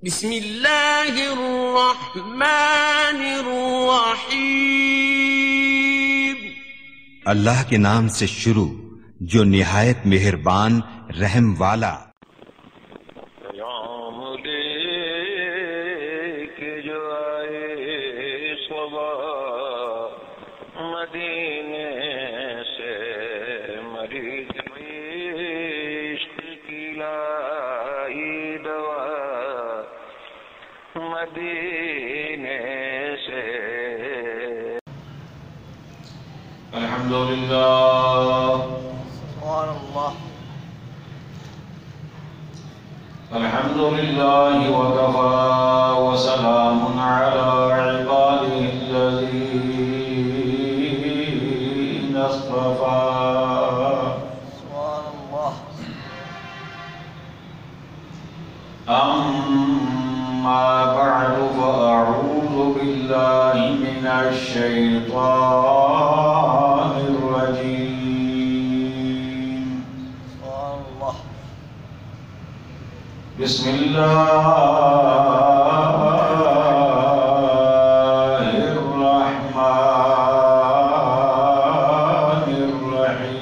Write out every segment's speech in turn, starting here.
بسم اللہ الرحمن الرحیم۔ اللہ کے نام سے شروع جو نہایت مہربان رحم والا۔ پیام لے کے جو آئے صبا مدینے سے، مریض عشق کی لائی دوا مدینے سے۔ الحمدللہ سبحان اللہ۔ الحمدللہ وکفى وسلام على عباده الذین اصطفى۔ سبحان اللہ۔ اما بعد فاعوذ باللہ من الشیطان الرجیم۔ سبحان اللہ۔ بسم اللہ الرحمن الرحیم۔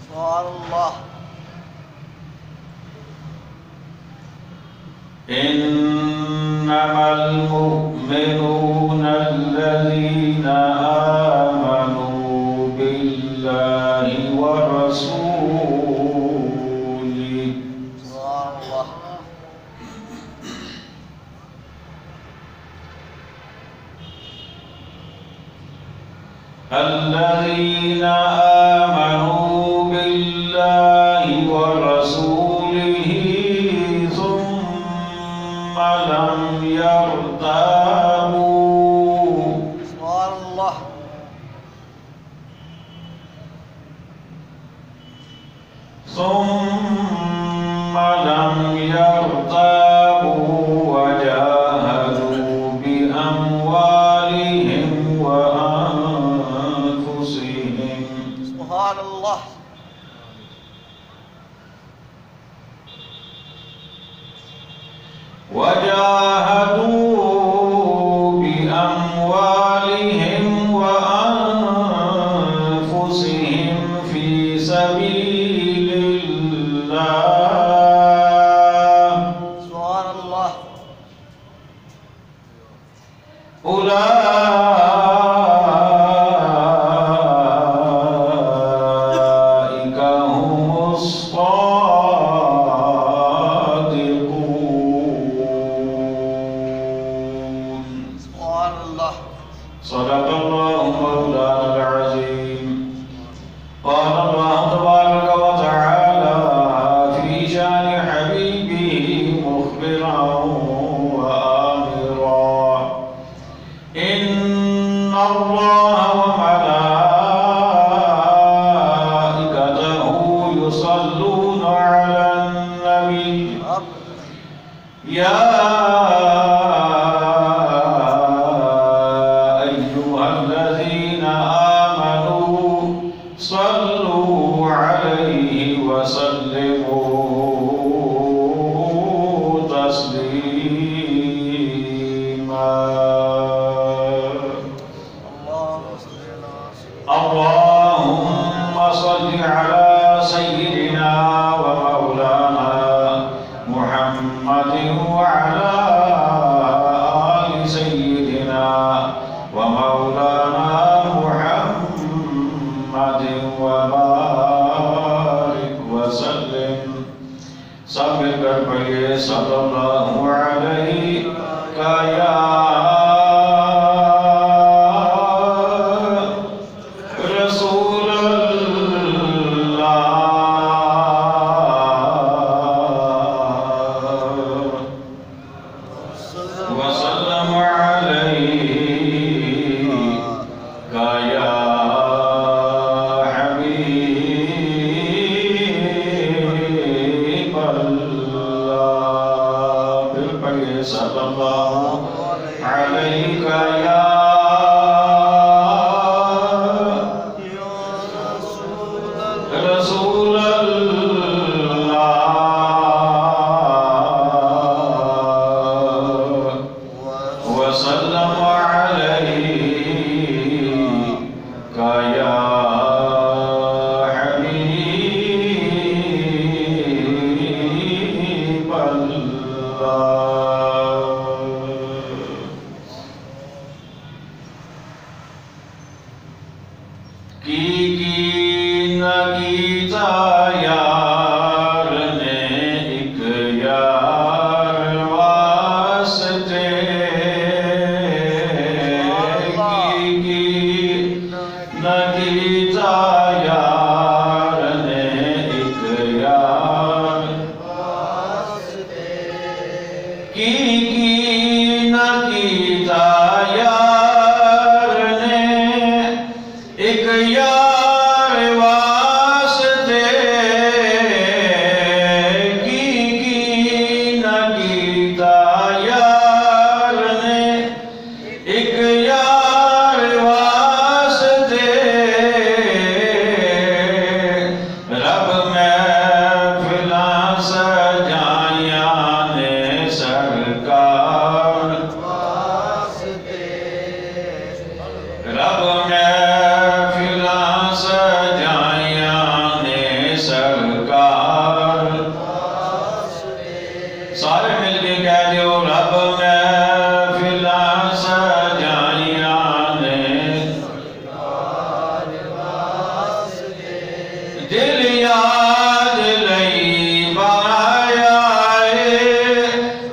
سبحان اللہ۔ انما المؤمنون الذين آمنوا بالله ورسوله سبحان اللہ۔ الذين آمنوا بالله ورسوله ثم لم يرتابوا سبحان اللہ۔ وجاهدوا بأموالهم وأنفسهم سبحان اللہ۔ في سبيل الله سبحان اللہ۔ أولئك هم الصادقون۔ سبحان اللہ۔ صدق الله مولانا العظيم۔ قال الله تبارك وتعالى في شان حبيبه مخبرا وآمرا: إن الله وملائكته يصلون على النبي يا أيها الذين آمنوا صلوا عليه وسلموا تسليما۔ اللهم صل على سيدنا ومولانا محمد وعلى آل سيدنا ومولانا محمد وبارك وسلم۔ سب مل کر پڑھیے صلی اللہ علیہ یا رسول اللہ وسلم علیہ یا حبیب اللہ۔ پھر پڑھیے صلی اللہ علیہ یا رسول اللہ کی نہ کیتا یار نے ایک یار واسطے کی نہ کیتا یار نے ایک یار واسطے رب محفلاں سجائیاں نے سرکار رب محفلاں سجائیاں نے سرکار سارے مل کے کہہ دیو رب محفلاں سجائیاں نے دل یاد لئی بایا ہے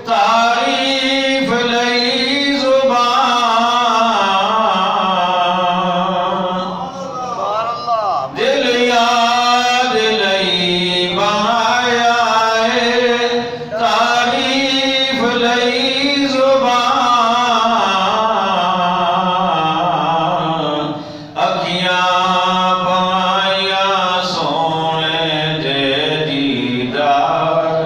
تعریف لئی زبان سبحان اللہ دل یاد لئی بایا ہے تعریف لئی زبان اکھیاں بائیاں سونے دے دیدار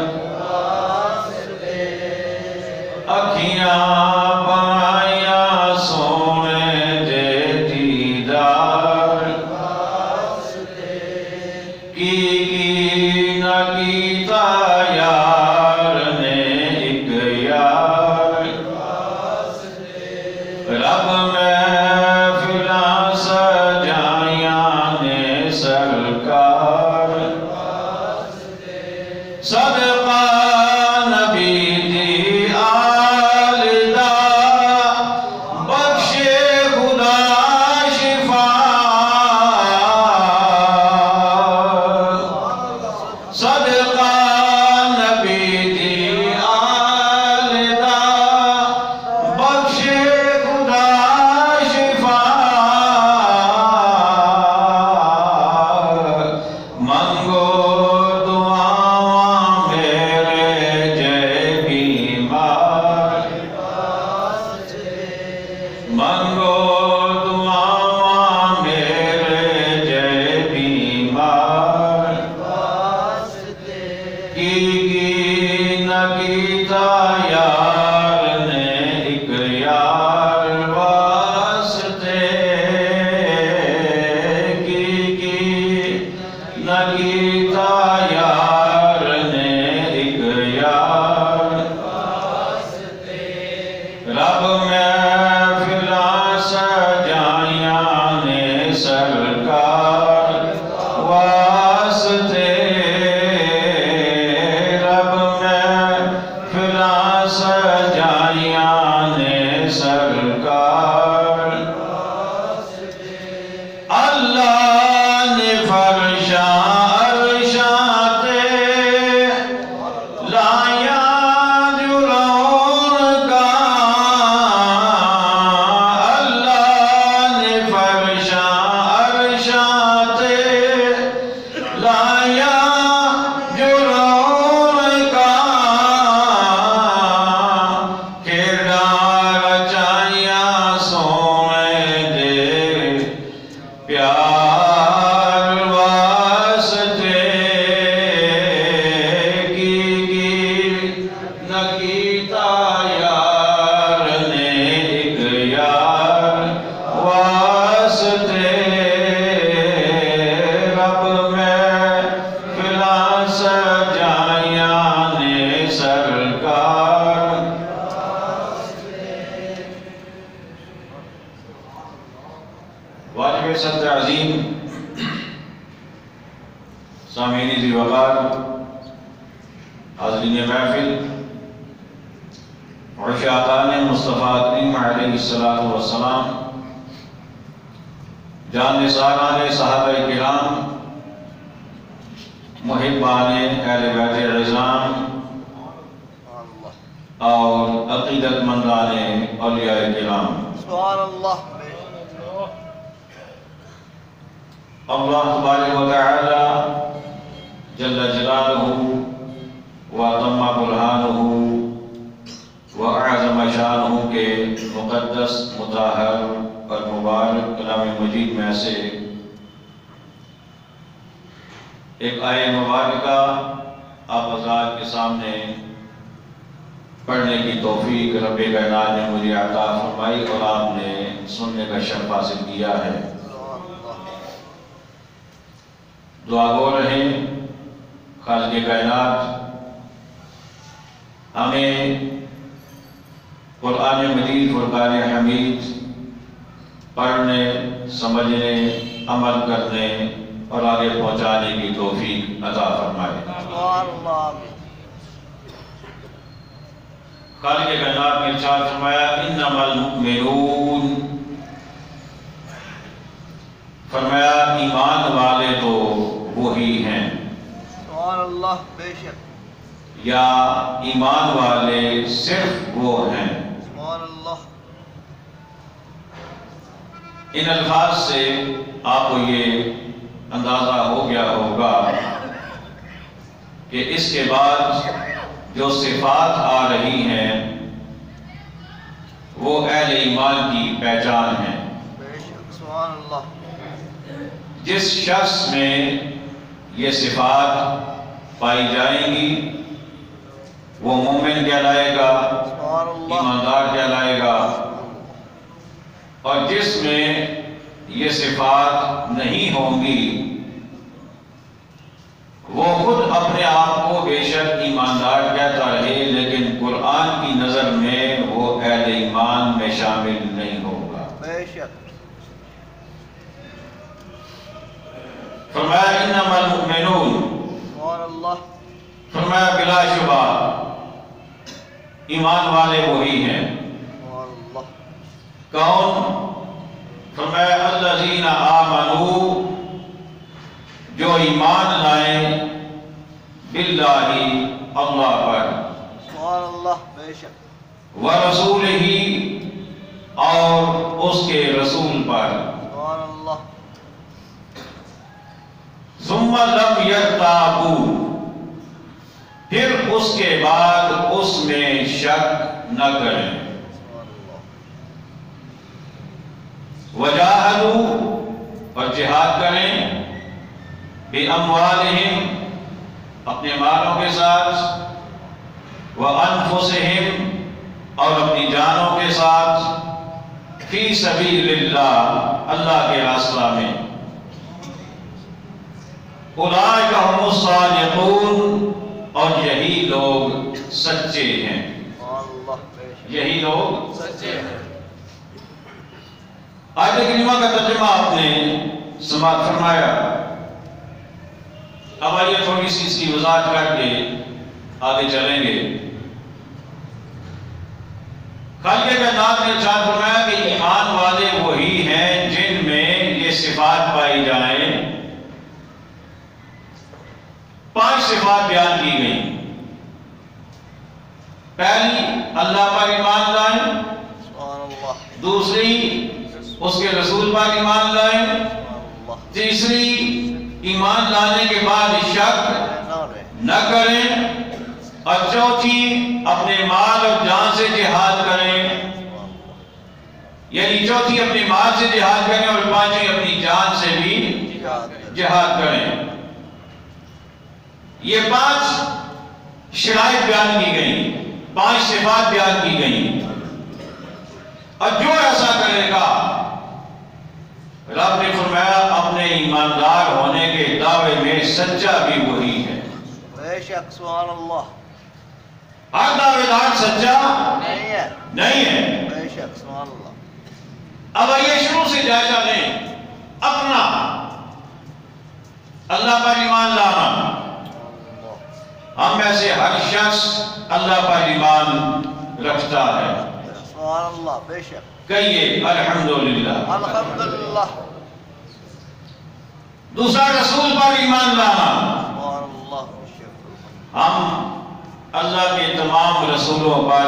اکھیاں بائیاں سونے دے دیدار کی نہ کیتا یار نے ایک یار رب محفلاں سجائیاں نے سرکار صدقہ نبی دی آل دا بخشے خدا شفا صدقہ نبی دی آل دا بخشے خدا شفا منگو دعاواں میرے جے بیمار منگو دعاواں میرے جے بیمار کی نہ کیتا یار نے ایک یار واسطے کی نہ کیتا یار نے ایک یار رب محفلاں سجائیاں نے سرکار واسطے رب محفلاں سجائیاں نے سرکار اللہ نے فرشاں عرشاں تے لایا جو رونقاں اللہ نے فرشاں عرشاں تے لایا جو رونقاں کھیڑاں رچائیاں سونے دے پیار واسطے کی نہ کیتا یار نے ایک یار واسطے رب محفلاں سجائیاں نے سرکار واجب صدر عظیم سامعین ذی وقار حاضرین محفل عشاقان مصطفیٰ کریم علیہ السلام جان نثاران صحابہ کرام محبان اہل بیت عظام اور عقیدت مندان اولیاء کرام سبحان اللہ اللہ تبارک و تعالی جل جلالہ و تم برہانہ مقدس مطہر اور مبارک کلام مجید میں سے ایک آیہ مبارکہ آپ حضرات کے سامنے پڑھنے کی توفیق رب کائنات نے مجھے عطا فرمائی اور آپ نے سننے کا شرف حاصل کیا ہے۔ دعا گو رہیں خالق کائنات ہمیں قرآن مجید فرقان حمید پڑھنے، سمجھنے، عمل کرنے اور آگے پہنچانے کی توفیق عطا فرمائے۔ خالق کائنات نے ارشاد فرمایا انما المؤمنون، فرمایا ایمان والے تو وہی ہیں، سبحان اللہ، بے شک یا ایمان والے صرف وہ ہیں۔ سبحان اللہ۔ ان الفاظ سے آپ کو یہ اندازہ ہو گیا ہوگا کہ اس کے بعد جو صفات آ رہی ہیں وہ اہل ایمان کی پہچان ہے۔ بے شک، سبحان اللہ۔ جس شخص میں یہ صفات پائی جائیں گی وہ مومن کہلائے گا، سبحان اللہ۔ ایماندار کہلائے گا، اور جس میں یہ صفات نہیں ہوں گی وہ خود اپنے آپ کو بے شک ایماندار کہتا رہے لیکن قرآن کی نظر میں وہ اہل ایمان میں شامل نہیں ہوگا۔ بے شک۔ فرمایا انما المؤمنون، سبحان اللہ۔ فرمایا بلا شبہ ایمان والے وہی ہیں۔ سبحان اللہ۔ کون؟ فرمایا الذین آمنوا، جو ایمان لائیں باللہ، اللہ پر، سبحان اللہ، بے شک ورسولہ، اور اس کے رسول پر، سبحان اللہ۔ ثم لم یرتابوا، پھر اس کے بعد اس میں شک نہ کریں، سبحان اللہ۔ وجاہدوا، اور جہاد کریں، بِأَمْوَالِهِمْ، اپنے مالوں کے ساتھ، وَأَنفُسِهِمْ، اور اپنی جانوں کے ساتھ، فی سبیل اللہ، اللہ کے راستہ میں، اولئک ھم الصادقون، اور یہی لوگ سچے ہیں، سبحان اللہ، بے شک یہی لوگ سچے ہیں۔ آیت کریمہ کا ترجمہ آپ نے سماعت فرمایا۔ اب آئیے تھوڑی سی اس کی وضاحت کر کے آگے چلیں گے۔ خالق کائنات نے ارشاد فرمایا کہ ایمان والے وہی ہیں جن میں یہ صفات پائی جائیں۔ 5 صفات بیان کی گئی۔ پہلی، اللہ پر ایمان لائیں، سبحان اللہ، دوسری اس کے رسول پر ایمان لائیں، سبحان اللہ۔ تیسری ایمان لانے کے بعد شک نہ کریں، اور چوتھی اپنے مال اور جان سے جہاد کریں، یعنی چوتھی اپنے مال سے جہاد کریں اور پانچویں اپنی جان سے بھی جہاد کریں۔ یہ 5 شرائط بیان کی گئی، 5 صفات بیان کی گئی، اور جو ایسا کرے گا رب نے فرمایا اپنے ایماندار ہونے کے دعوے میں سچا بھی وہی ہے۔ بے شک، سبحان اللہ۔ ہر دعوے دار سچا نہیں ہے، نہیں ہے۔ بے شک، سبحان اللہ۔ اب آئیے شروع سے جائزہ لیں اپنا اللہ پر ایمان لانا۔ ہم میں سے ہر شخص اللہ پر ایمان رکھتا ہے۔ سبحان اللہ، بے شک۔ کہیے الحمدللہ۔ الحمدللہ۔ دوسرا، رسول پر ایمان لانا۔ سبحان اللہ، بے شک۔ ہم اللہ کے تمام رسولوں پر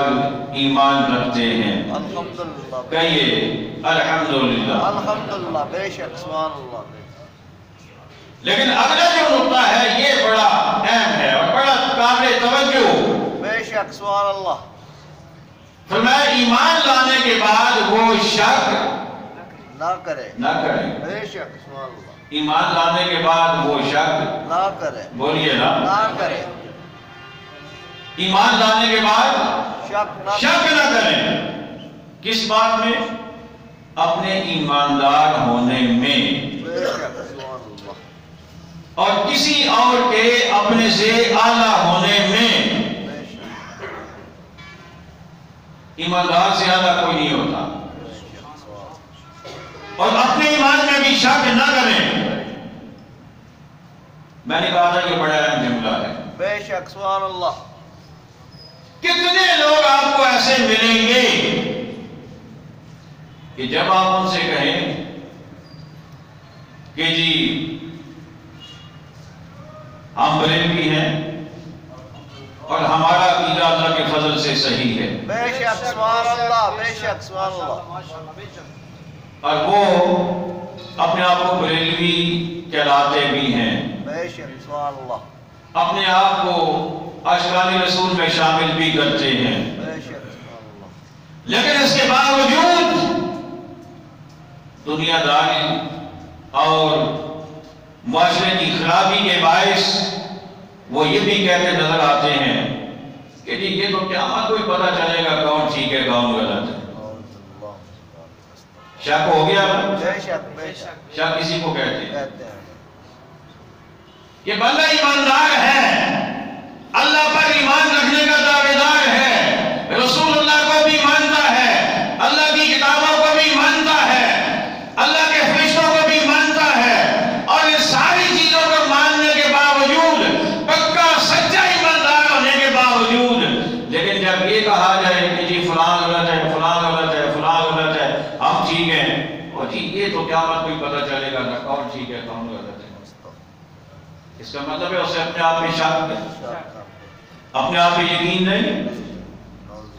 ایمان رکھتے ہیں۔ الحمدللہ، کہیے الحمدللہ۔ الحمدللہ، بے شک، سبحان اللہ۔ لیکن اگلا جو نقطہ ہے یہ بڑا اہم ہے اور بڑا قابل توجہ۔ بے شک، سبحان اللہ۔ فرمایا ایمان لانے کے بعد وہ شک نہ کرے نہ کرے. بے شک سبحان اللہ ایمان لانے کے بعد وہ شک نہ کرے بولیے نا نہ کرے ایمان لانے کے بعد شک نہ کریں. کس بات میں؟ اپنے ایماندار ہونے میں بے شک سبحان اللہ اور کسی اور کے اپنے سے اعلیٰ ہونے میں. بے شک ایماندار سے اعلیٰ کوئی نہیں ہوتا. اور اپنے ایمان میں بھی شک نہ کریں. میں نے کہا تھا کہ بڑا اہم جملہ ہے. بے شک سبحان اللہ کتنے لوگ آپ کو ایسے ملیں گے کہ جب آپ ان سے کہیں کہ جی ہم بریلوی ہیں اور ہمارا عقیدہ اللہ کے فضل سے صحیح ہے، بے شک سبحان اللہ بے شک سبحان اللہ اور وہ اپنے آپ کو بریلوی کہلاتے بھی ہیں، بے شک سبحان اللہ اپنے آپ کو اشکال رسول میں شامل بھی کرتے ہیں، بے شک سبحان اللہ لیکن اس کے باوجود دنیا داری اور معاشرے کی خرابی کے باعث وہ یہ بھی کہتے نظر آتے ہیں کہ جی یہ تو قیامت کو ہی پتہ چلے گا کون ٹھیک ہے کون غلط ہے. شک ہو گیا؟ بے شک شک کسی کو کہتے ہیں کہتے ہیں کہ بندہ ایماندار ہے، اللہ پر ایمان رکھنے کا دعوے دار ہے، رسول اللہ کو بھی مانتا ہے، اللہ کی کتابوں کو بھی مانتا ہے، اللہ کے فرشتوں کو بھی مانتا ہے، اور ان ساری چیزوں کو ماننے کے باوجود پکا سچا ایماندار ہونے کے باوجود لیکن جب یہ کہا جائے کہ جی فلاں غلط ہے فلاں غلط ہے فلاں غلط ہے ہم ٹھیک ہیں، اور جی یہ تو قیامت کو ہی پتہ چلے گا نہ کون ٹھیک ہے کون غلط ہے. اس کا مطلب ہے اسے اپنے آپ میں شک ہے، اپنے آپ میں یقین نہیں.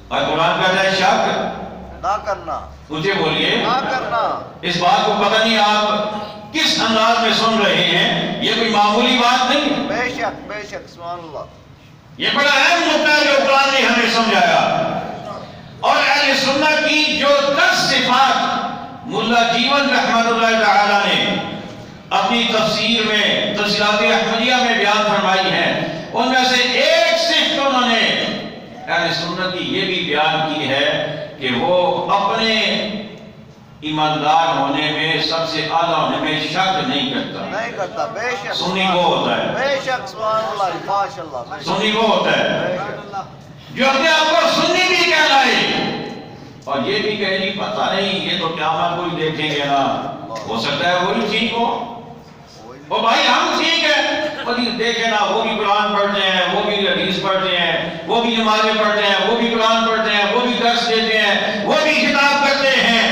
اور قرآن کہتا ہے شک نہ کرنا مجھے بولیے نہ کرنا اس بات کو پتہ نہیں آپ کس انداز میں سن رہے ہیں، یہ کوئی معمولی بات نہیں ہے، بے شک سبحان اللہ یہ بڑا اہم نقطہ ہے جو قرآن نے ہمیں سمجھایا. اور اہل سنت کی جو 10 صفات ملا جیون رحمۃ اللہ تعالی نے اپنی تفسیر میں تفسیرات احمدیہ میں بیان فرمائی ہیں، ان میں سے ایک صفت انہوں نے اہل سنت کی یہ بھی بیان کی ہے کہ وہ اپنے ایماندار ہونے میں سب سے اعلیٰ ہونے میں شک نہیں کرتا. بے شک سنی وہ ہوتا ہے، بے شک سبحان اللہ ماشاءاللہ بے شک سنی وہ ہوتا ہے بے شک جو اپنے آپ کو سنی بھی کہلائے اور یہ بھی کہے نہیں پتہ نہیں یہ تو قیامت کو ہی دیکھیں گے نا، ہو سکتا ہے وہی ٹھیک ہو، وہ بھائی ہم ٹھیک ہے، وہ دیکھیں نا وہ بھی قرآن پڑھتے ہیں، وہ بھی حدیث پڑھتے ہیں، وہ بھی نمازیں پڑھتے ہیں، وہ بھی قرآن پڑھتے ہیں، وہ بھی درس دیتے ہیں، وہ بھی خطاب کرتے ہیں،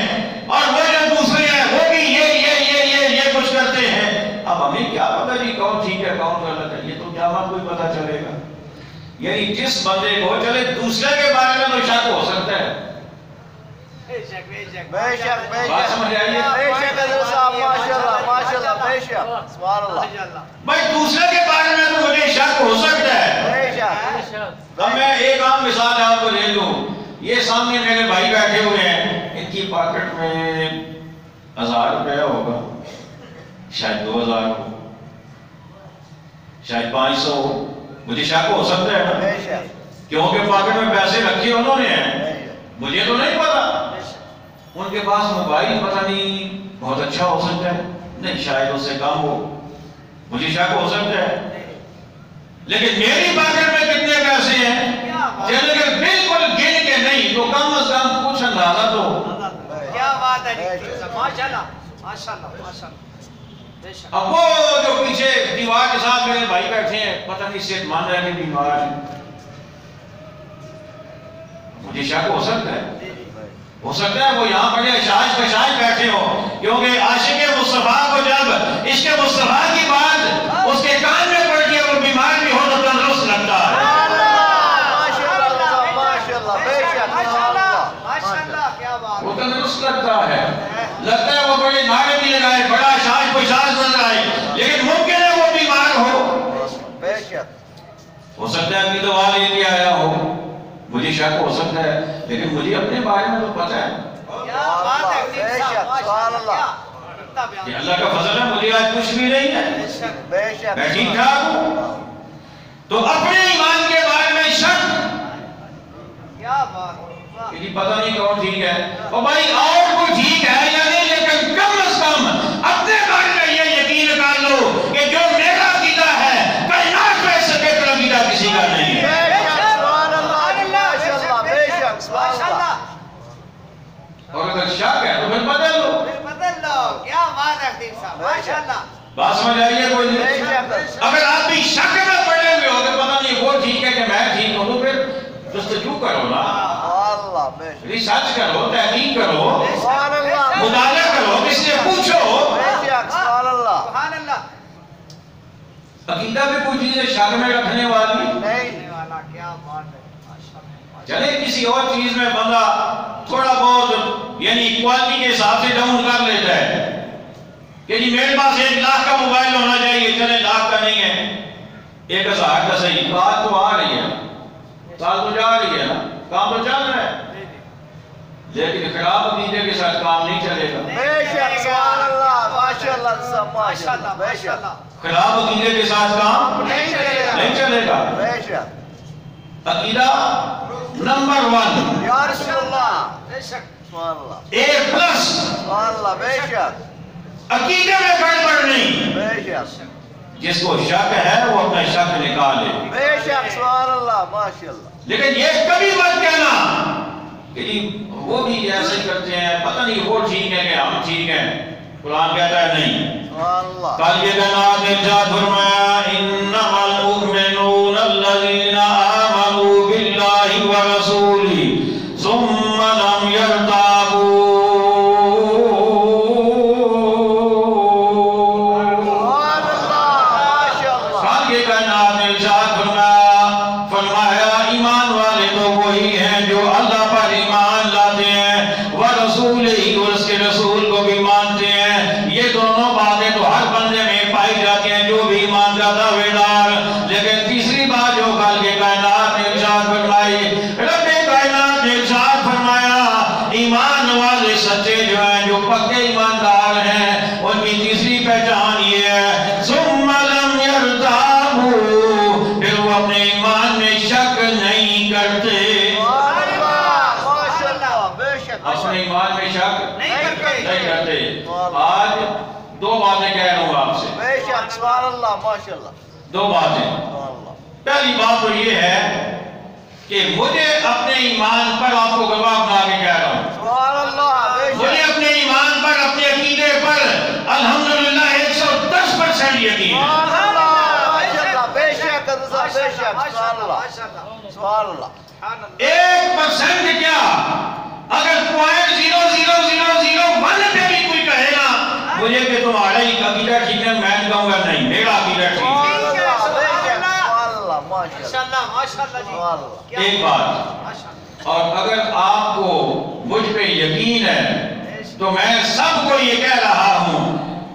اور وہ جو دوسرے ہیں وہ بھی یہ کچھ کرتے ہیں. اب ہمیں کیا پتہ جی کون ٹھیک ہے کون غلط ہے، یہ تو قیامت کو ہی پتہ چلے گا. یعنی جس بندے کو چلے دوسرے کے بارے میں تو شک ہو سکتا ہے. بے شک بات سمجھ آئیے؟ بے شک حضرت صاحب ماشاءاللہ بے شک سبحان اللہ بھائی دوسرے کے بارے میں تو مجھے شک ہو سکتا ہے. بے شک اب میں ایک عام مثال آپ کو دے دوں، یہ سامنے میرے بھائی بیٹھے ہوئے ہیں، ان کی پاکٹ میں 1000 روپیہ ہوگا، شاید 2000 ہو، شاید 500 ہو، مجھے شک ہو سکتا ہے نا، بے شک کیونکہ پاکٹ میں پیسے رکھے انہوں نے ہیں، بے شک مجھے تو نہیں پتا. ان کے پاس موبائل پتہ نہیں بہت اچھا ہو سکتا ہے، نہیں شاید اس سے کم ہو، مجھے شک ہو سکتا ہے. لیکن میری پاکٹ میں کتنے پیسے ہیں جن اگر بالکل گن کے نہیں تو کم از کم کچھ اندازہ تو ہو. کیا بات ہے ماشاءاللہ ماشاءاللہ ماشاءاللہ بے شک. اب وہ جو پیچھے دیوار کے ساتھ میرے بھائی بیٹھے ہیں پتہ نہیں صحت مند ہے کہ بیمار ہے، مجھے شک ہو سکتا ہے. ہو سکتا ہے وہ یہاں بڑے اشاعش پشاعش بیٹھے ہو، کیونکہ عاشق مصطفیٰ کو جب عشق مصطفیٰ کی بات اس کے کان میں پڑتی ہے وہ بیمار بھی ہو تو تندرست لگتا ہے. ماشاءاللہ بے شک ماشاءاللہ کیا بات وہ تندرست لگتا ہے، لگتا ہے وہ بڑے نعرے بھی لگائے بڑا اشاعش پشاعش نظر آئے، لیکن ممکن ہے وہ بیمار ہو. بے شک ہو سکتا ہے کہ دوا لے کے آیا ہو، مجھے شک ہو سکتا ہے لیکن مجھے اپنے بارے میں تو پتہ ہے کیا بات ہے خطیب صاحب، سبحان اللہ۔ کیا بیان کہ اللہ کا فضل ہے مجھے آج کچھ بھی نہیں ہے، بے شک بے شک میں ٹھیک ٹھاک ہوں۔ تو اپنے ایمان کے بارے میں شک کیا بات ہے، واہ۔ کہ جی پتہ نہیں کون ٹھیک ہے، اور بھائی اور کوئی ٹھیک ہے یا نہیں، لیکن کم از کم اپنے بارے میں یہ یقین کر لو کہ جو میرا عقیدہ ہے کائنات میں سے بہتر عقیدہ کسی کا نہیں ہے۔ اور اگر شک ہے تو پھر بدل لو، پھر بدل لو، کیا بات ہے خطیب صاحب، ماشاءاللہ۔ بات سمجھ آئیے کوئی نہیں؟ اگر آپ بھی شک میں پڑے ہوئے ہو کہ پتہ نہیں وہ ٹھیک ہے کہ میں ٹھیک ہوں، تو پھر جستجو کرو نا، ریسرچ کرو، تحقیق کرو، مطالعہ کرو، کس سے پوچھو۔ سبحان اللہ۔ عقیدہ بھی کوئی چیز ہے شک میں رکھنے والی نہیں والا، کیا بات ہے، ماشاءاللہ۔ چلے کسی اور چیز میں بندہ تھوڑا بہت یعنی کوالٹی کے حساب سے ڈاؤن کر لیتا ہے کہ جی میرے پاس 1 لاکھ کا موبائل ہونا چاہیے، چلے لاکھ کا نہیں ہے 1000 کا صحیح، بات تو آ رہی ہے، سال تو جا رہی ہے نا، کام تو چل رہا ہے، لیکن خراب عقیدے کے ساتھ کام نہیں چلے گا۔ خراب عقیدے کے ساتھ کام نہیں چلے گا۔ عقیدہ نمبر 1 بے شک A+، عقیدے میں گڑبڑ نہیں۔ جس کو شک ہے وہ اپنا شک نکالے، لیکن یہ کبھی مت کہنا کہ جی وہ بھی ایسے کرتے ہیں، پتہ نہیں وہ ٹھیک ہے کہ ہم ٹھیک ہیں۔ قرآن کہتا ہے نہیں، کل یہ کائنات نے ارشاد فرمایا انما المؤمنون الذین آمنوا باللہ ورسولہ ثم لم یرتابوا۔ کل یہ کائنات نے ارشاد فرمایا ایمان والے تو وہی ہیں جو اللہ پر ایمان لاتے ہیں، ورسولہ اور اس کے رسول کو بھی مانتے ہیں۔ یہ دونوں باتیں تو ہر بندے میں پائی جاتی ہیں جو بھی ایمان کا دعویدار۔ لیکن تیسری بات جو خالق کائنات نے ارشاد فرمائی، رب کائنات نے ارشاد فرمایا ایمان والے سچے جو ہیں، جو پکے ایماندار ہیں، ان کی تیسری پہچان یہ ہے ثم لم یرتابوا، پھر وہ اپنے ایمان میں شک نہیں کرتے۔ اپنے ایمان میں شک نہیں کرتے۔ آج 2 باتیں کہہ رہا ہوں آپ سے، 2 باتیں۔ پہلی بات تو یہ ہے کہ مجھے اپنے ایمان پر آپ کو گواہ بنا کے کہہ رہا ہوں، مجھے اپنے ایمان پر، اپنے عقیدے پر الحمدللہ 110% یقین ہے۔ 1% کیا، اگر 0.00001 پہ بھی کوئی کہے گا مجھے کہ تمہارا ہی عقیدہ ٹھیک ہے، میں کہوں گا نہیں میرا عقیدہ ٹھیک ہے۔ ایک بات، اور اگر آپ کو مجھ پہ یقین ہے تو میں سب کو یہ کہہ رہا ہوں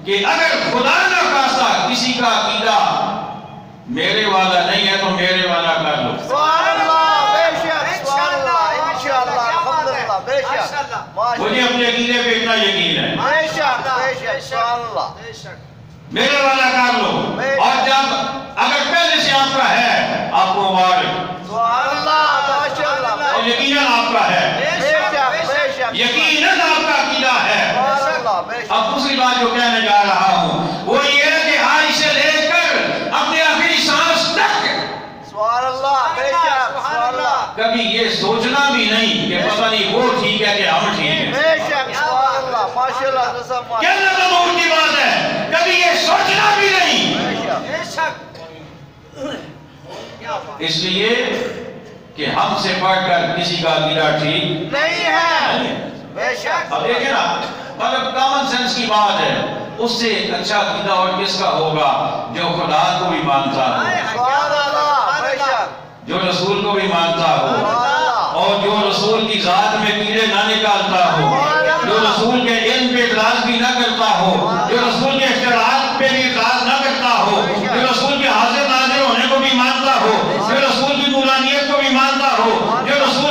کہ اگر خدا نہ خواستہ کسی کا عقیدہ میرے والا نہیں ہے تو میرے والا کر لو۔ مجھے اپنے عقیدے پہ اتنا یقین ہے، میرے والا کر لو۔ اور جب اگر پہلے سے آپ کا ہے آپ کو مبارک، اور یقیناً آپ کا ہے، یقیناً آپ کا عقیدہ ہے۔ اب دوسری بات جو کہنے جا رہا ہوں وہ یہ ہے کہ آج سے لے کر اپنے آخری سانس تک کبھی یہ سوچنا بھی نہیں کہ پتہ نہیں وہ ٹھیک ہے کہ ہم ٹھیک ہیں۔ کہنا تو بہت کی بات ہے، کبھی یہ سوچنا بھی نہیں۔ اس لیے کہ ہم سے بڑھ کر کسی کا عقیدہ ٹھیک نہیں ہے۔ اب دیکھیں نا، مطلب کامن سینس کی بات ہے، اس سے اچھا عقیدہ اور کس کا ہوگا جو خدا کو بھی مانتا ہو، جو رسول کو بھی مانتا ہو، اور جو رسول کی ذات میں کیڑے نہ نکالتا ہو، جو رسول کے علم پہ اعتراض بھی نہ کرتا ہو، جو رسول کے اختیارات پہ بھی اعتراض نہ کرتا ہو، جو رسول کے حاضر ناظر ہونے کو بھی مانتا ہو، جو رسول کی نورانیت کو بھی مانتا ہو، جو رسول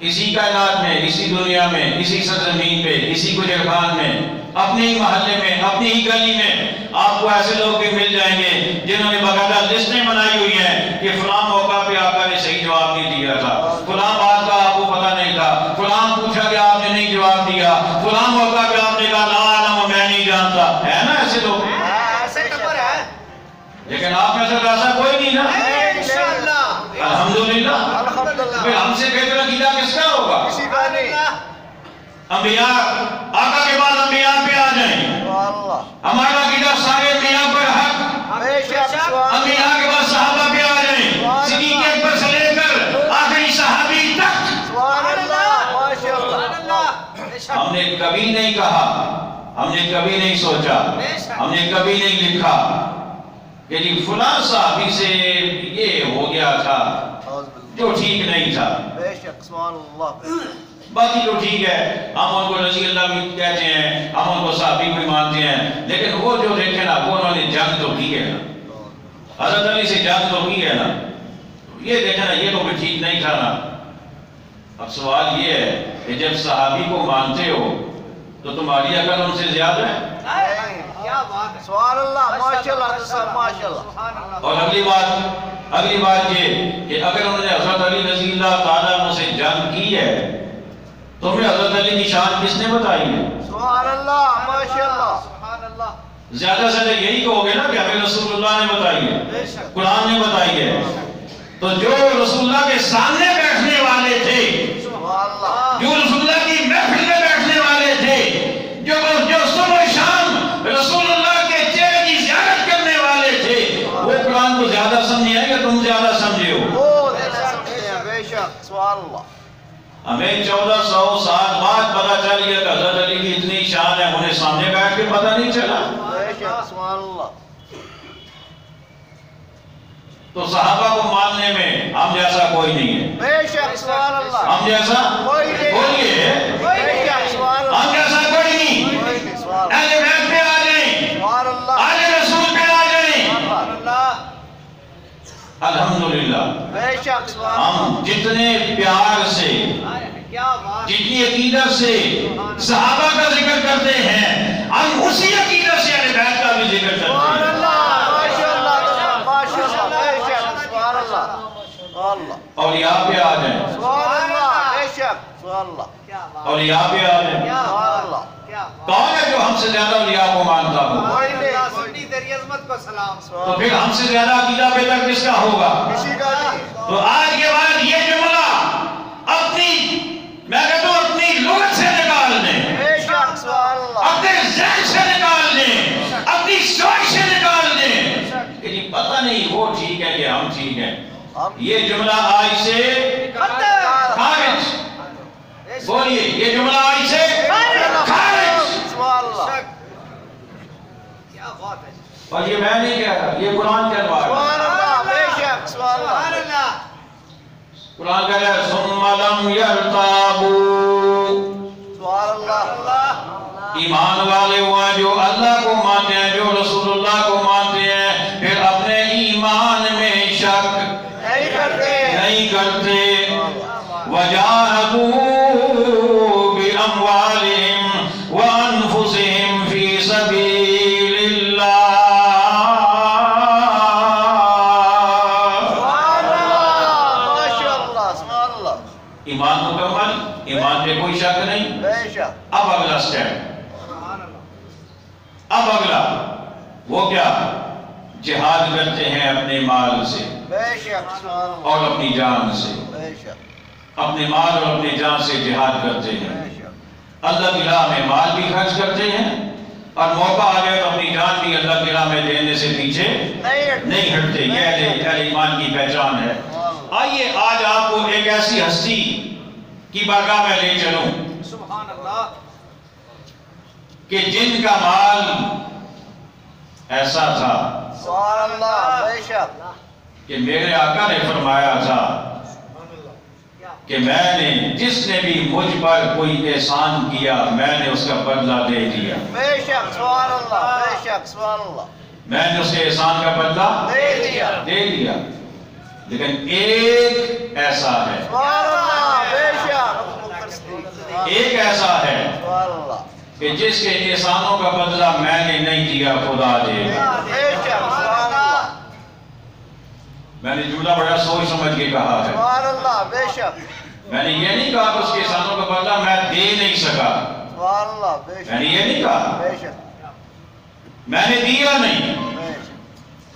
اسی کائنات میں، اسی دنیا میں، اسی سرزمین پہ، اسی گجرخان میں، اپنے ہی محلے میں، اپنی ہی گلی میں آپ کو ایسے لوگ بھی مل جائیں گے جنہوں نے باقاعدہ لسٹیں بنائی ہوئی ہیں کہ فلاں موقع پہ آقا نے صحیح جواب نہیں دیا تھا، فلاں بات کا آپ کو پتہ نہیں تھا، فلاں پوچھا کہ آپ نے نہیں جواب دیا، فلاں موقع پہ آپ نے کہا لا علم میں نہیں جانتا، ہے نا ایسے لوگ؟ ایسے نمبر ہے لیکن آپ میں سے ایسا کوئی نہیں نا؟ انشاءاللہ الحمدللہ۔ پھر ہم سے بہتر عقیدہ کس کا ہوگا؟ کسی کا نہیں۔ انبیاء، آقا کے بعد انبیاء پہ آ جائیں، اللہ ہمارا عقیدہ سارے انبیاء پر حق، بے شک انبیاء کے بعد صحابہ پہ آ جائیں، صدیق اکبر سے لے کر آخری صحابی تک۔ سبحان اللہ ماشاء اللہ۔ ہم نے کبھی نہیں کہا، ہم نے کبھی نہیں سوچا، ہم نے کبھی نہیں لکھا کہ جی فلاں صحابی سے یہ ہو گیا تھا جو ٹھیک نہیں تھا، بے شک سبحان اللہ۔ باقی تو ٹھیک ہے، ہم ان کو رضی اللہ بھی کہتے ہیں، ہم ان کو صحابی بھی مانتے ہیں، لیکن وہ جو دیکھیں نا وہ انہوں نے جنگ تو کی ہے نا، حضرت علی سے جنگ تو کی ہے نا، یہ دیکھیں نا یہ تو بھی ٹھیک نہیں تھا نا۔ اب سوال یہ ہے کہ جب صحابی کو مانتے ہو تو تمہاری عقل ان سے زیادہ ہے؟ کیا بات ہے، سبحان اللہ ماشاء اللہ ماشاء اللہ۔ سبحان اللہ۔ اور اگلی بات یہ کہ اگر انہوں نے حضرت علی رضی اللہ تعالیٰ عنہ سے جنگ کی ہے تو ہمیں حضرت علی کی شان کس نے بتائی ہے؟ سبحان اللہ ماشاء اللہ۔ سبحان اللہ۔ زیادہ سے زیادہ یہی کہو گے نا کہ ہمیں رسول اللہ نے بتائی ہے، قرآن نے بتائی ہے۔ تو جو رسول اللہ کے سامنے بیٹھنے والے تھے، سبحان اللہ جو رسول اللہ کی محفل میں بیٹھنے والے تھے، جو صبح و شام رسول اللہ کے چہرے کی زیارت کرنے والے تھے، وہ قرآن کو زیادہ سمجھے ہیں کہ تم زیادہ سمجھے ہو؟ وہ سمجھتے ہیں بے شک سبحان اللہ۔ ہمیں 1400 سال بعد پتہ چل گیا کہ حضرت علی کی اتنی شان ہے، انہیں سامنے بیٹھ کے پتہ نہیں چلا۔ بے شک سبحان اللہ۔ تو صحابہ کو ماننے میں ہم جیسا کوئی نہیں ہے، بے شک سبحان اللہ۔ ہم جیسا کوئی نہیں۔ بولیے، بے شک سبحان اللہ۔ ہم جیسا کوئی نہیں۔ کوئی نہیں سبحان اللہ۔ اہل بیت پہ آ جائیں، سبحان اللہ اہل رسول پہ آ جائیں، سبحان اللہ۔ الحمدللہ بے شک سبحان اللہ۔ ہم جتنے پیار سے، کیا بات، جتنی عقیدت سے صحابہ کا ذکر کرتے ہیں، ہم اسی عقیدت سے اہل بیت کا بھی ذکر کرتے سبحان ہیں۔ اللہ ماشاء اللہ ماشاء اللہ بے شک سبحان اللہ سبحان اللہ اولیاء پہ آ جائیں، سبحان اللہ بے شک سبحان اللہ کیا بات، اولیاء پہ آ جائیں۔ کیا سبحان بات، اللہ کیا بات۔ کون ہے جو ہم سے زیادہ اولیاء کو مانتا ہو؟ کوئی نہیں اللہ کوئی سنی تیری عظمت کو سلام۔ تو پھر ہم سے زیادہ عقیدہ بہتر کس کا ہوگا؟ کسی کا نہیں۔ تو آج کے بعد یہ جملہ اپنی، میں کہتا ہوں اپنی لغت سے نکال دیں، بے شک سبحان اللہ اپنے ذہن سے نکال دیں، اپنی سوچ سے نکال دیں کہ جی پتہ نہیں وہ ٹھیک ہے کہ ہم ٹھیک ہیں۔ یہ جملہ آج سے خارج، بولیے یہ جملہ آج سے خارج۔ سبحان اللہ کیا بات ہے، اور یہ میں نہیں کہہ رہا، یہ قرآن کہہ رہا ہے۔ سبحان اللہ بے شک سبحان سبحان اللہ اللہ۔ قرآن کہہ رہا ہے ثم لم یرتابوا، سبحان اللہ ایمان والے وہ ہیں جو اللہ کو مانتے ہیں، جو رسول اللہ کو مانتے ہیں، پھر اپنے ایمان میں شک نہیں کرتے نہیں کرتے۔ وَجَاهَدُوا بِأَمْوَالِهِمْ وَأَنفُسِهِمْ فِي سَبِيلِ اللَّهِ۔ سبحان اللہ ماشاء اللہ سبحان اللہ ایمان مکمل، ایمان پہ کوئی شک نہیں۔ بے شک اب اگلا سٹیپ، سبحان اللہ۔ اب اگلا وہ کیا؟ جہاد کرتے ہیں اپنے مال سے بے شک سبحان اللہ اور اپنی جان سے، بے شک اپنے مال اور اپنی جان سے جہاد کرتے ہیں، بے شک اللہ کی راہ میں مال بھی خرچ کرتے ہیں، اور موقع آ گیا تو اپنی جان بھی اللہ کی راہ میں دینے سے پیچھے نہیں ہٹتے۔ یہ اہل ایمان کی پہچان ہے۔ آئیے آج آپ کو ایک ایسی ہستی کی بارگاہ میں لے چلوں سبحان اللہ۔ کہ جن کا مال ایسا تھا سبحان اللہ بے شک کہ میرے آقا نے فرمایا تھا کہ میں نے جس نے بھی مجھ پر کوئی احسان کیا میں نے اس کا بدلہ دے دیا، بے شک سبحان اللہ بے شک سبحان اللہ میں نے اس کے احسان کا بدلہ دے دیا دے دیا۔ لیکن ایک ایسا ہے، سبحان اللہ بے شک ابو بکر صدیق ایک ایسا ہے سبحان اللہ کہ جس کے احسانوں کا بدلہ میں نے نہیں دیا، خدا دے گا۔ بے شک سبحان اللہ میں نے جملہ بڑا سوچ سمجھ کے کہا ہے، سبحان اللہ بے شک میں نے یہ نہیں کہا کہ اس کے احسانوں کا بدلہ میں دے نہیں سکا، سبحان اللہ بے میں شک نے یہ نہیں کہا بے شک میں نے دیا نہیں، بے شک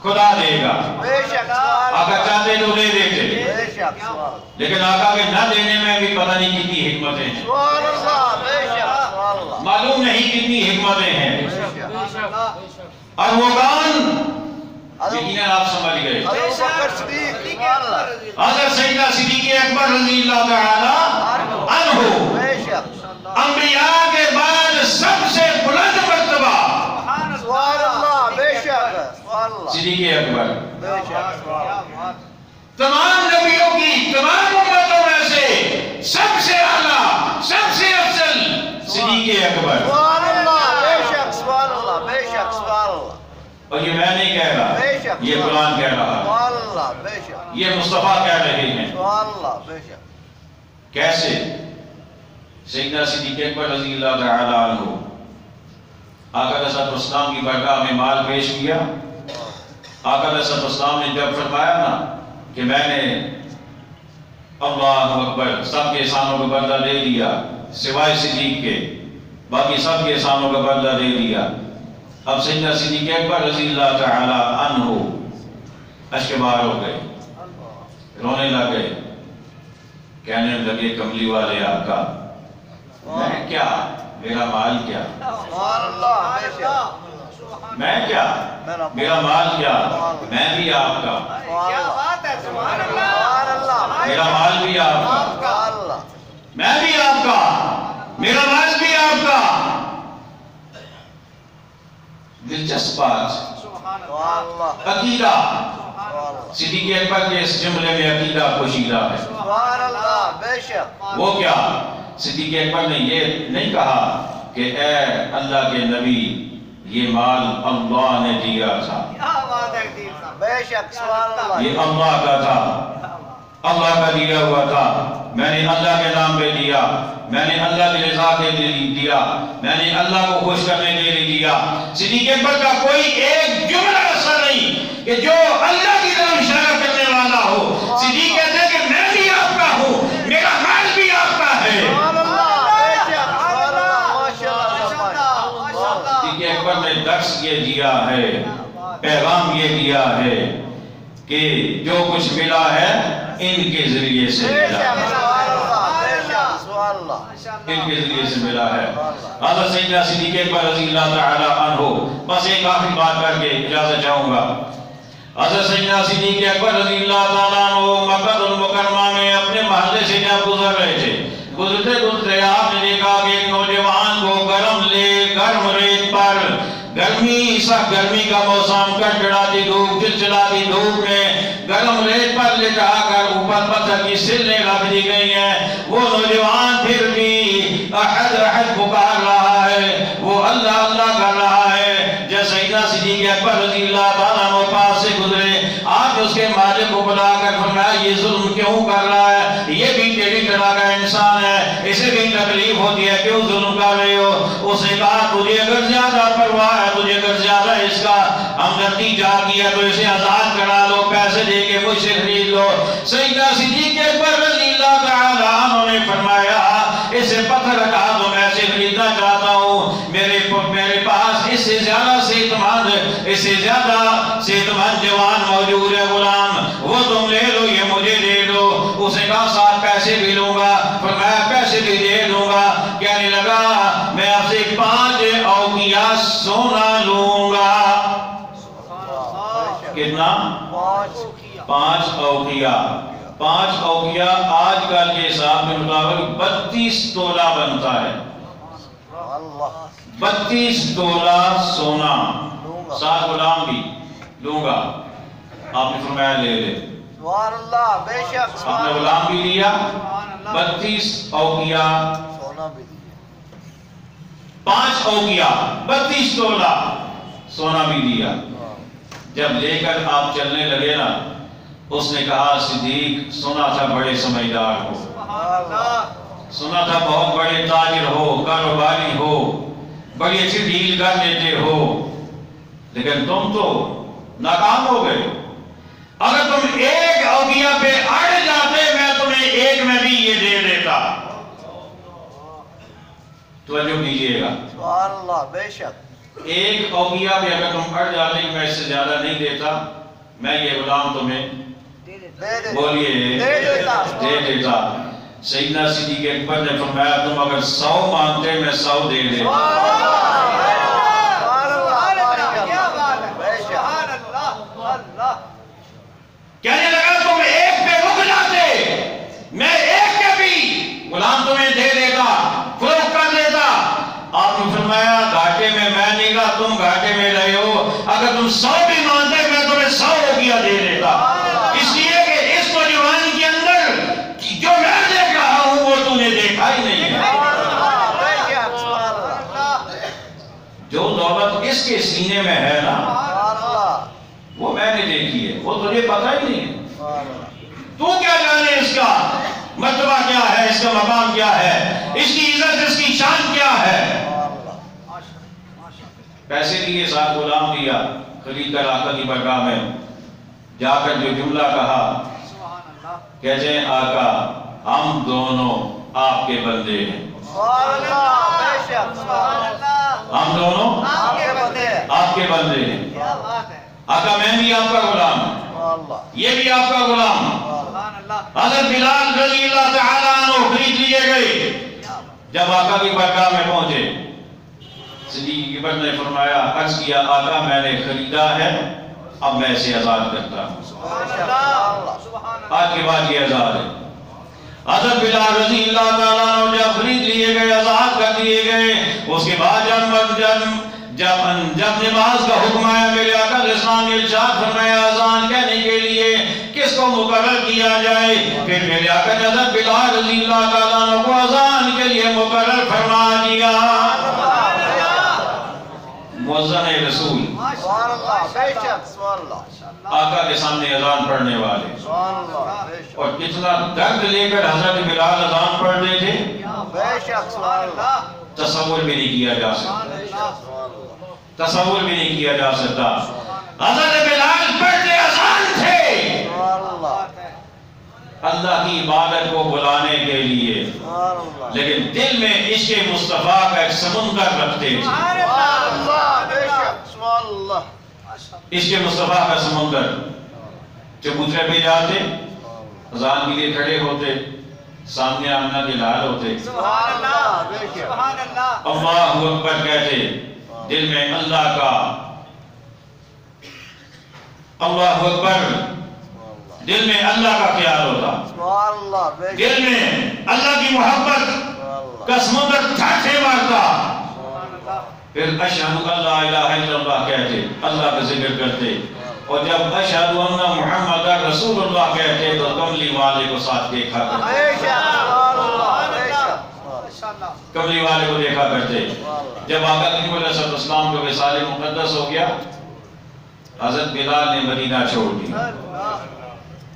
خدا دے گا۔ بے شک سبحان آقا اللہ چاہتے تو دے دیتے، بے شک سبحان اللہ لیکن آقا کے نہ دینے میں بھی پتہ نہیں کتنی حکمتیں ہیں، سبحان اللہ بے شک سبحان اللہ معلوم نہیں کتنی حکمتیں ہیں۔ بے شک ارمغان یقیناً آپ سمجھ گئے، ابو بکر صدیق سبحان اللہ حضرت سیدنا صدیق اکبر رضی اللہ تعالی عنہ بے شک انبیاء کے بعد سب سے بلند مرتبہ سبحان اللہ بے شک سبحان اللہ صدیق اکبر، بے شک سبحان اللہ تمام نبیوں کی تمام امتوں میں سے سب سے اعلیٰ سب سے افضل صدیق اکبر۔ سبحان اللہ بے شک سبحان اللہ بے شک سبحان اللہ اور یہ میں نہیں کہہ رہا، بے شک یہ قرآن کہہ رہا ہے، سبحان اللہ بے شک یہ مصطفیٰ کہہ رہے ہیں۔ سبحان اللہ بے شک کیسے؟ سیدنا صدیق اکبر رضی اللہ تعالی عنہ آقا علیہ الصلوۃ والسلام کی بارگاہ میں مال پیش کیا، آقا علیہ الصلوۃ والسلام نے جب فرمایا نا کہ میں نے اللہ اکبر سب کے احسانوں کا بدلہ دے دیا سوائے صدیق کے، باقی سب کے احسانوں کا بدلہ دے دیا، اب سیدنا صدیق اکبر رضی اللہ تعالی عنہ اشک بار ہو گئے، رونے لگ گئے، کہنے لگے کملی والے آقا میں کیا، میرا مال کیا، سبحان اللہ بے شک میں کیا، میرا مال کیا، میں بھی آپ کا، کیا بات ہے سبحان اللہ سبحان اللہ میرا مال بھی آپ کا، سبحان اللہ میں بھی آپ کا، میرا مال بھی آپ کا۔ دلچسپ بات، سبحان سبحان اللہ عقیدہ، سبحان اللہ صدیق اکبر کے اس جملے میں عقیدہ پوشیدہ ہے۔ سبحان اللہ بے شک وہ کیا؟ صدیق اکبر نے یہ نہیں کہا کہ اے اللہ کے نبی یہ مال اللہ نے دیا تھا، کیا بات ہے دیر صاحب بے شک سبحان اللہ یہ اللہ کا تھا، اللہ کا دیا ہوا تھا، میں نے اللہ کے نام پہ دیا، میں نے اللہ کی رضا کے لیے دیا، میں نے اللہ کو خوش کرنے کے لیے دیا۔ صدیق اکبر کا کوئی ایک جملہ ایسا نہیں کہ جو اللہ کی طرف اشارہ کرنے والا ہو۔ صدیق کہتے ہیں کہ میں بھی آپ کا ہوں، میرا مال بھی آپ کا ہے۔ سبحان اللہ بے شک سبحان اللہ ماشاءاللہ صدیق اکبر نے درس یہ دیا ہے، پیغام یہ دیا ہے کہ جو کچھ ملا ہے ان کے ذریعے سے بے ملا شک ہے، سبحان اللہ بے شک سبحان اللہ ان کے ذریعے سے ملا ہے۔ حضرت سیدنا صدیق اکبر رضی اللہ تعالی عنہ، بس ایک آخری بات کر کے اجازت چاہوں گا۔ حضرت سیدنا صدیق اکبر رضی اللہ تعالی عنہ مکہ المکرمہ میں اپنے محلے سے جب گزر رہے تھے، گزرتے گزرتے آپ نے دیکھا کہ ایک نوجوان کو گرم ریت پر گرمی کا موسم کڑکڑاتی دھوپ چلچلاتی دھوپ میں گرم ریت پر لٹا کر اوپر پتھر کی سلیں رکھ دی گئی ہیں، وہ نوجوان پھر بھی احد احد پکار رہا ہے، وہ اللہ اللہ کر رہا ہے۔ جب سیدنا صدیق اکبر رضی اللہ تعالیٰ عنہ پاس سے گزرے، آپ اس کے مالک کو بلا کر فرمایا یہ ظلم کیوں کر رہا ہے، یہ بھی تیری طرح کا انسان ہے، اسے بھی تکلیف ہوتی ہے، کیوں ظلم کر رہے ہو؟ اس نے کہا تجھے اگر زیادہ پرواہ ہے، تجھے اگر زیادہ اس کا ہمدردی چاہتی ہے تو اسے آزاد کرا لو، پیسے دے کے مجھ سے خرید لو۔ سیدنا صدیق اکبر رضی اللہ تعالی عنہ نے فرمایا اسے پتھر ہٹا دو، میں اسے خریدنا چاہتا ہوں، میرے پاس اس سے زیادہ صحت مند جوان موجود ہے، غلام وہ تم لے لو، یہ مجھے دے دو۔ اس نے کہا ساتھ پیسے بھی لوں گا، فرمایا پیسے بھی دے دوں گا۔ کہنے لگا میں آپ سے 5 اوقیہ سونا لوں گا۔ کتنا؟ 5 اوقیہ۔ 5 اوقیہ آج کل کے حساب کے مطابق 32 تولہ بنتا ہے، 32 تولہ سونا، ساتھ غلام بھی لوں گا۔ آپ نے فرمایا لے لے، سبحان اللہ بے شک آپ سبحان نے اللہ غلام بھی لیا، 32 اوقیہ، سونا بھی دیا 5 اوقیہ 32 تولہ سونا بھی دیا۔ جب لے کر آپ چلنے لگے نا اس نے کہا صدیق سنا تھا بڑے سمجھدار ہو، سنا تھا بہت بڑے تاجر ہو، کاروباری ہو، بڑی اچھی ڈیل کر لیتے ہو، لیکن تم تو ناکام ہو گئے۔ اگر تم ایک اوقیہ پہ اڑ جاتے میں تمہیں ایک میں بھی یہ دے دیتا۔ توجہ کیجئے گا، سبحان اللہ، بے شک ایک اوقیہ پہ اگر تم اڑ جاتے میں اس سے زیادہ نہیں دیتا، میں یہ غلام تمہیں بولیے دے دیتا۔ سیدنا صدیق اکبر نے فرمایا تم اگر 100 مانگتے میں 100 دے دیتا۔ کہنے لگا تم ایک پہ رک جاتے میں ایک کے بھی غلام تمہیں دے دیتا، فروخت کر دیتا۔ آپ نے فرمایا گھاٹے میں نہیں گا، تم گھاٹے میں رہے ہو، اگر تم 100 بھی مانتے میں تمہیں 100 روپیہ دے دیتا، اس لیے کہ اس نوجوان کے اندر جو میں دیکھ رہا ہوں وہ تو نے دیکھا ہی نہیں ہے۔ جو دولت اس کے سینے میں ہے نا وہ میں نے دیکھی ہے، وہ تجھے پتہ ہی نہیں ہے۔ تو کیا جانے اس کا مرتبہ کیا ہے، اس کا مقام کیا ہے، اس کی عزت، اس کی شان کیا ہے۔ پیسے دیے، ساتھ غلام دیا، خرید کر آقا کی بارگاہ میں جا کر جو جملہ کہا، کہتے ہیں آقا ہم دونوں آپ کے بندے ہیں، ہم دونوں آپ کے بندے ہیں، آقا میں بھی آپ کا غلام ہوں، یہ بھی آپ کا غلام ہوں۔ حضرت بلال رضی اللہ تعالیٰ عنہ خرید لیے گئے۔ جب آقا کی بارگاہ میں پہنچے، صدیق اکبر نے فرمایا، عرض کیا آقا میں نے خریدا ہے، اب میں اسے آزاد کرتا ہوں، آج کے بعد یہ آزاد ہے۔ حضرت بلال رضی اللہ تعالیٰ عنہ جب خرید لیے گئے، آزاد کر دیے گئے، اس کے بعد جب نماز کا حکم آیا، میرے آقا اسلام نے ارشاد فرمایا اذان کہنے کے لیے کس کو مقرر کیا جائے، پھر میرے آقا نے حضرت بلال رضی اللہ تعالیٰ عنہ کو اذان کے لیے مقرر فرما دیا۔ مؤذن رسول، آقا کے سامنے اذان پڑھنے والے، اور کتنا درد لے کر حضرت بلال اذان پڑھتے تھے تصور بھی نہیں کیا جا سکتا، تصور بھی نہیں کیا جا سکتا۔ حضرت بلال پڑھتے اذان تھے اللہ کی عبادت کو بلانے کے لیے، لیکن دل میں عشق مصطفیٰ کا ایک سمندر رکھتے تھے، عشق مصطفیٰ کا سمندر۔ چبوترے پہ جاتے، اذان کے لیے کھڑے ہوتے، سامنے آمنہ کے لال ہوتے، اللہ اکبر کہتے، دل میں اللہ کا اللہ اکبر، دل میں اللہ کا خیال ہوتا، دل میں اللہ کی محبت کا سمندر ٹھاٹھے مارتا، پھر اشہد ان لا الہ الا اللہ کہتے، اللہ کا ذکر کرتے، اور جب اشہد ان محمد رسول اللہ کہتے تو کملی والے کو ساتھ دیکھا کرتے، کملی والے کو دیکھا کرتے۔ جب آقا کریم علیہ السلام کو وصال مقدس ہو گیا، حضرت بلال نے مدینہ چھوڑ دیا،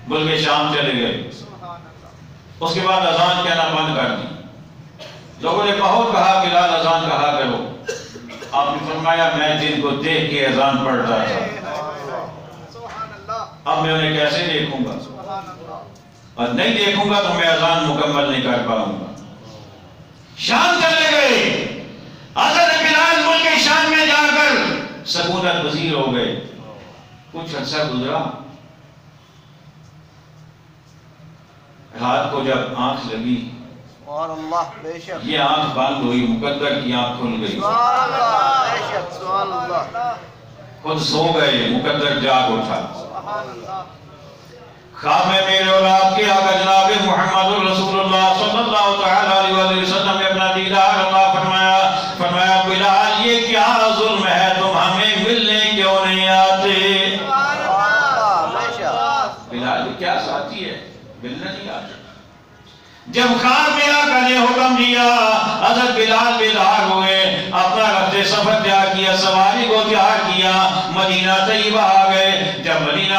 ملک شام چلے گئے، اس کے بعد اذان کہنا بند کر دی۔ لوگوں نے بہت کہا بلال اذان کہا کرو، آپ نے فرمایا میں جن کو دیکھ کے اذان پڑھتا تھا، اب میں انہیں کیسے دیکھوں گا، اور نہیں دیکھوں گا تو میں اذان مکمل نہیں کر پاؤں گا۔ شام چلے گئے، حضرت بلال ملک شام میں جا کر سکونت پذیر ہو گئے۔ کچھ عرصہ گزرا، رات کو جب آنکھ لگی، یہ آنکھ بند ہوئی، مقدر کی آنکھ کھل گئی، خود سو گئے، مقدر جاگ اٹھا۔ خواب میں میرے اور آپ کے آقا جناب محمد رسول اللہ صلی اللہ تعالیٰ علیہ وسلم نے اپنا دیدار عطا فرمایا بلال یہ کیا ظلم ہے، تم ہمیں ملنے کیوں نہیں آتے؟ بلال یہ کیا ساتھی ہے، ملنے نہیں آتے؟ جب خواب میں آقا نے حکم دیا، حضرت بلال بیدار ہوئے، اپنا رفت سفر طے کیا۔ کیا، سواری کو تیار کیا، مدینہ طیبہ آ گئے۔ جب مدینہ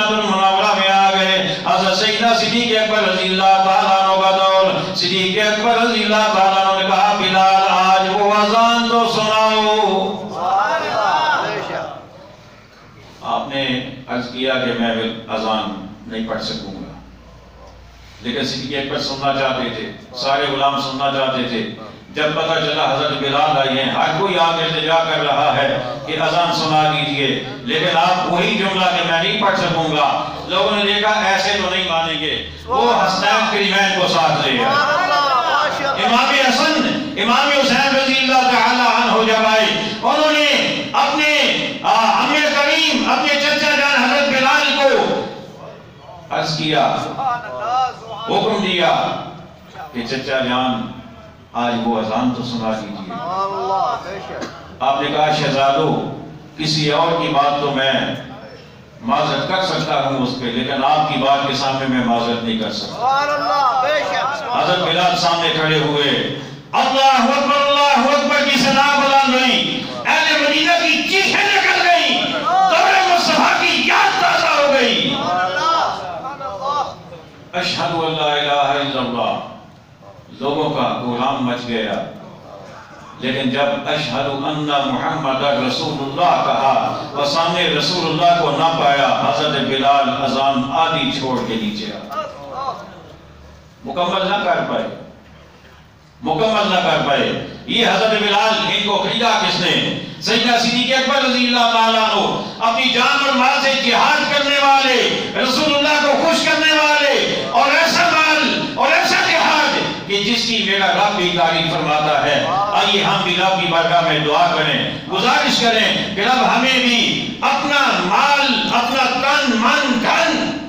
المنورہ میں آ گئے، حضرت سیدنا صدیق اکبر رضی اللہ تعالیٰ عنہ کا دور، صدیق اکبر رضی اللہ تعالیٰ عنہ نے کہا بلال آج وہ اذان تو سناؤ۔ آپ نے عرض کیا کہ میں اذان نہیں پڑھ سکوں گا، لیکن صدیق اکبر سننا چاہتے تھے، سارے غلام سننا چاہتے تھے۔ جب پتہ چلا حضرت بلال آئی ہیں، ہر کوئی آپ التجا کر رہا ہے کہ اذان سنا دیجئے، لیکن آپ وہی جملہ کہ میں نہیں پڑھ سکوں گا، لوگوں نے دیکھا ایسے تو نہیں مانیں گے، وہ حسنین کریمین کو ساتھ لے گئے۔ امام حسن امام حسین رضی اللہ تعالی عنہ جب آئے، انہوں نے اپنے عم کریم اپنے چچا جان حضرت بلال کو عرض کیا، حکم دیا کہ چچا جان آج وہ اذان تو سنا دیجیے۔ آپ نے کہا شہزادو کسی اور کی بات تو میں معذرت کر سکتا ہوں اس پہ، لیکن آپ کی بات کے سامنے میں معذرت نہیں کر سکتا۔ حضرت بلال سامنے کھڑے ہوئے، اللہ اکبر کی صدا بلند ہوئی، اہل مدینہ کی چیخیں نکل گئیں، دور مصطفیٰ کی یاد تازہ ہو گئی۔ اشہد ان لا الہ الا اللہ، لوگوں کا غلام مچ گیا، لیکن جب اشہد ان محمد رسول اللہ کہا اور سامنے رسول اللہ کو نہ پایا، حضرت بلال اذان آدھی چھوڑ کے نیچے آیا، مکمل نہ کر پائے۔ یہ حضرت بلال، ان کو خریدا کس نے؟ سیدنا صدیق اکبر رضی اللہ تعالیٰ عنہ، اپنی جان اور مال سے جہاد کرنے والے، رسول اللہ کو خوش کرنے والے، اور ایسا مال اور ایسا جہاد کہ جس کی میرا رب بھی تعریف فرماتا ہے۔ آئیے ہم بھی رب کی بارگاہ میں دعا کریں، گزارش کریں کہ رب ہمیں بھی اپنا مال، اپنا تن من دھن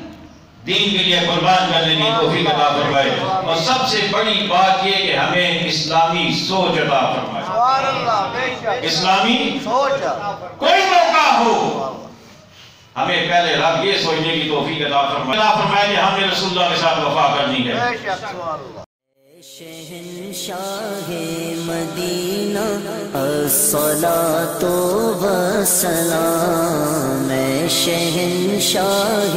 دین کے لیے قربان کرنے کی توفیق عطا فرمائے، اور سب سے بڑی بات یہ کہ ہمیں اسلامی سوچ عطا فرمائے۔ اسلامی کوئی موقع ہو، ہمیں پہلے رب یہ سوچنے کی توفیق عطا فرمائے کہ ہم نے رسول اللہ کے ساتھ وفا کرنی ہے۔ شہنشاہ مدینہ الصلاۃ والسلام، شہنشاہ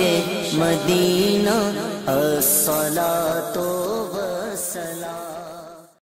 مدینہ الصلاۃ والسلام۔